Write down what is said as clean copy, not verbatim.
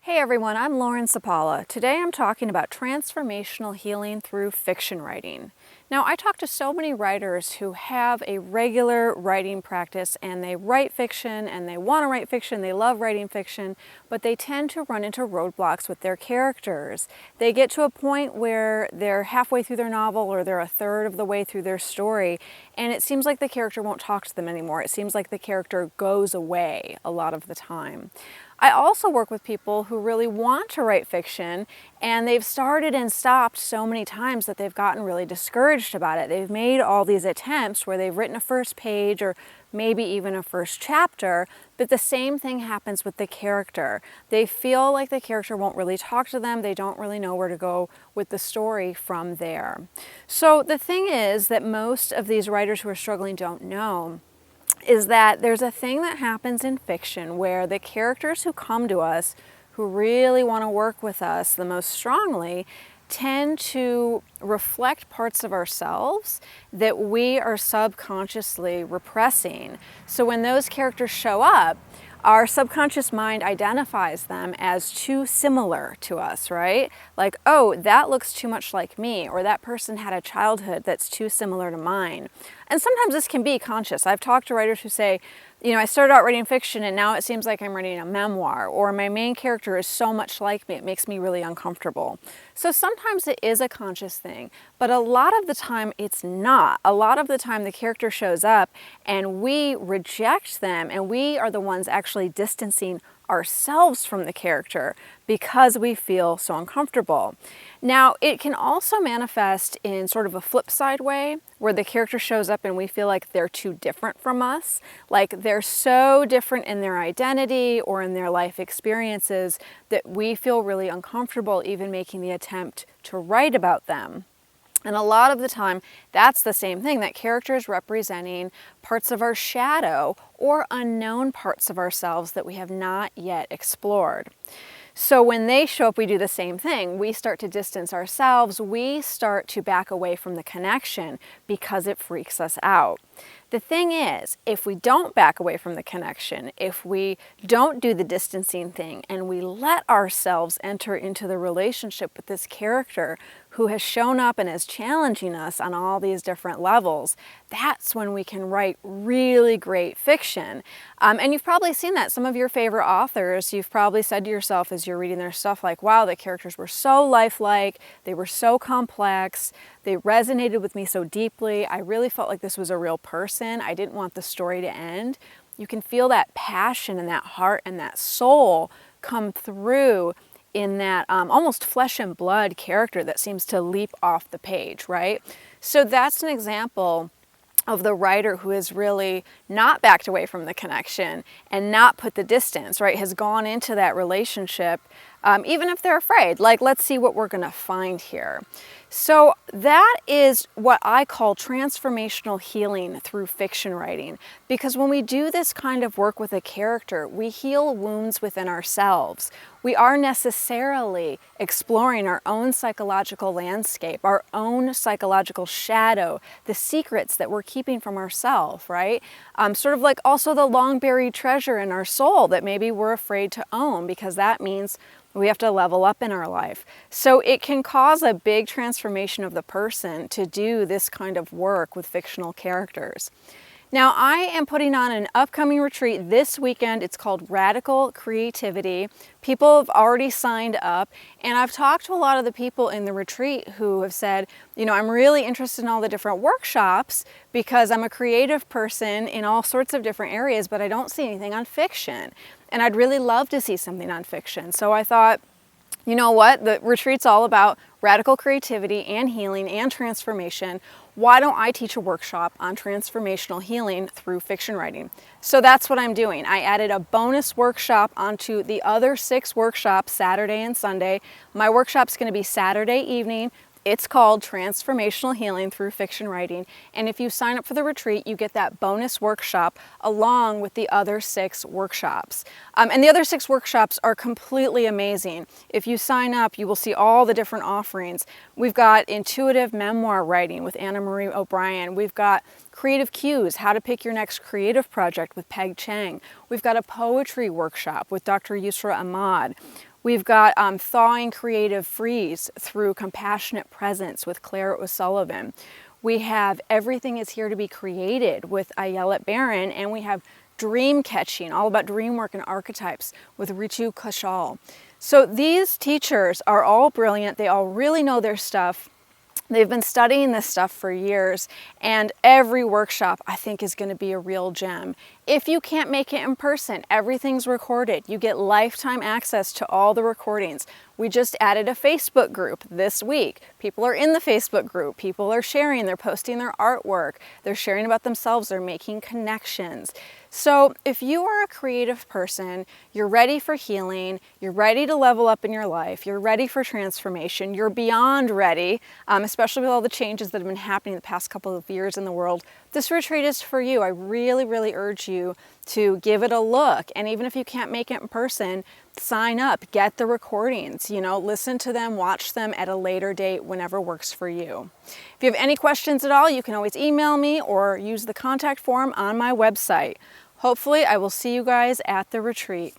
Hey everyone, I'm Lauren Sapala. Today I'm talking about transformational healing through fiction writing. Now, I talk to so many writers who have a regular writing practice and they write fiction and they want to write fiction, they love writing fiction, but they tend to run into roadblocks with their characters. They get to a point where they're halfway through their novel or they're a third of the way through their story, and it seems like the character won't talk to them anymore. It seems like the character goes away a lot of the time. I also work with people who really want to write fiction and they've started and stopped so many times that they've gotten really discouraged about it. They've made all these attempts where they've written a first page or maybe even a first chapter, but the same thing happens with the character. They feel like the character won't really talk to them. They don't really know where to go with the story from there. So the thing is that most of these writers who are struggling don't know is that there's a thing that happens in fiction where the characters who come to us, who really want to work with us the most strongly, tend to reflect parts of ourselves that we are subconsciously repressing. So when those characters show up, our subconscious mind identifies them as too similar to us, right? Like, oh, that looks too much like me, or that person had a childhood that's too similar to mine. And sometimes this can be conscious. I've talked to writers who say, I started out writing fiction and now it seems like I'm writing a memoir, or my main character is so much like me, it makes me really uncomfortable. So sometimes it is a conscious thing, but a lot of the time it's not. A lot of the time the character shows up and we reject them and we are the ones actually distancing ourselves from the character because we feel so uncomfortable. Now, it can also manifest in sort of a flip side way where the character shows up and we feel like they're too different from us, like they're so different in their identity or in their life experiences that we feel really uncomfortable even making the attempt to write about them. And a lot of the time, that's the same thing, that character is representing parts of our shadow or unknown parts of ourselves that we have not yet explored. So when they show up, we do the same thing. We start to distance ourselves. We start to back away from the connection because it freaks us out. The thing is, if we don't back away from the connection, if we don't do the distancing thing and we let ourselves enter into the relationship with this character who has shown up and is challenging us on all these different levels, that's when we can write really great fiction. And you've probably seen that. Some of your favorite authors, you've probably said to yourself as you're reading their stuff like, wow, the characters were so lifelike, they were so complex, they resonated with me so deeply, I really felt like this was a real person, I didn't want the story to end. You can feel that passion and that heart and that soul come through in that almost flesh and blood character that seems to leap off the page, right? So that's an example of the writer who has really not backed away from the connection and not put the distance, right? Has gone into that relationship, even if they're afraid. Like, let's see what we're going to find here. So that is what I call transformational healing through fiction writing. Because when we do this kind of work with a character, we heal wounds within ourselves. We are necessarily exploring our own psychological landscape, our own psychological shadow, the secrets that we're keeping from ourselves, right? Sort of like also the long buried treasure in our soul that maybe we're afraid to own because that means we have to level up in our life. So it can cause a big transformation of the person to do this kind of work with fictional characters. Now, I am putting on an upcoming retreat this weekend. It's called Radical Creativity. People have already signed up, and I've talked to a lot of the people in the retreat who have said, I'm really interested in all the different workshops because I'm a creative person in all sorts of different areas, but I don't see anything on fiction. And I'd really love to see something on fiction. So I thought, you know what? The retreat's all about radical creativity and healing and transformation. Why don't I teach a workshop on transformational healing through fiction writing? So that's what I'm doing. I added a bonus workshop onto the other 6 workshops Saturday and Sunday. My workshop's going to be Saturday evening. It's called Transformational Healing Through Fiction Writing. And if you sign up for the retreat, you get that bonus workshop along with the other 6 workshops. And the other 6 workshops are completely amazing. If you sign up, you will see all the different offerings. We've got intuitive memoir writing with Anna Marie O'Brien. We've got creative cues, how to pick your next creative project with Peg Chang. We've got a poetry workshop with Dr. Yusra Ahmad. We've got Thawing Creative Freeze through Compassionate Presence with Claire O'Sullivan. We have Everything is Here to be Created with Ayelet Barron, and we have Dream Catching, all about dream work and archetypes with Ritu Kashal. So these teachers are all brilliant. They all really know their stuff. They've been studying this stuff for years, and every workshop I think is going to be a real gem. If you can't make it in person, everything's recorded. You get lifetime access to all the recordings. We just added a Facebook group this week. People are in the Facebook group. People are sharing, they're posting their artwork, they're sharing about themselves, they're making connections. So if you are a creative person, you're ready for healing, you're ready to level up in your life, you're ready for transformation, you're beyond ready, especially with all the changes that have been happening the past couple of years in the world, this retreat is for you. I really, really urge you to give it a look. And even if you can't make it in person, sign up, get the recordings, listen to them, watch them at a later date, whenever works for you. If you have any questions at all, you can always email me or use the contact form on my website. Hopefully, I will see you guys at the retreat.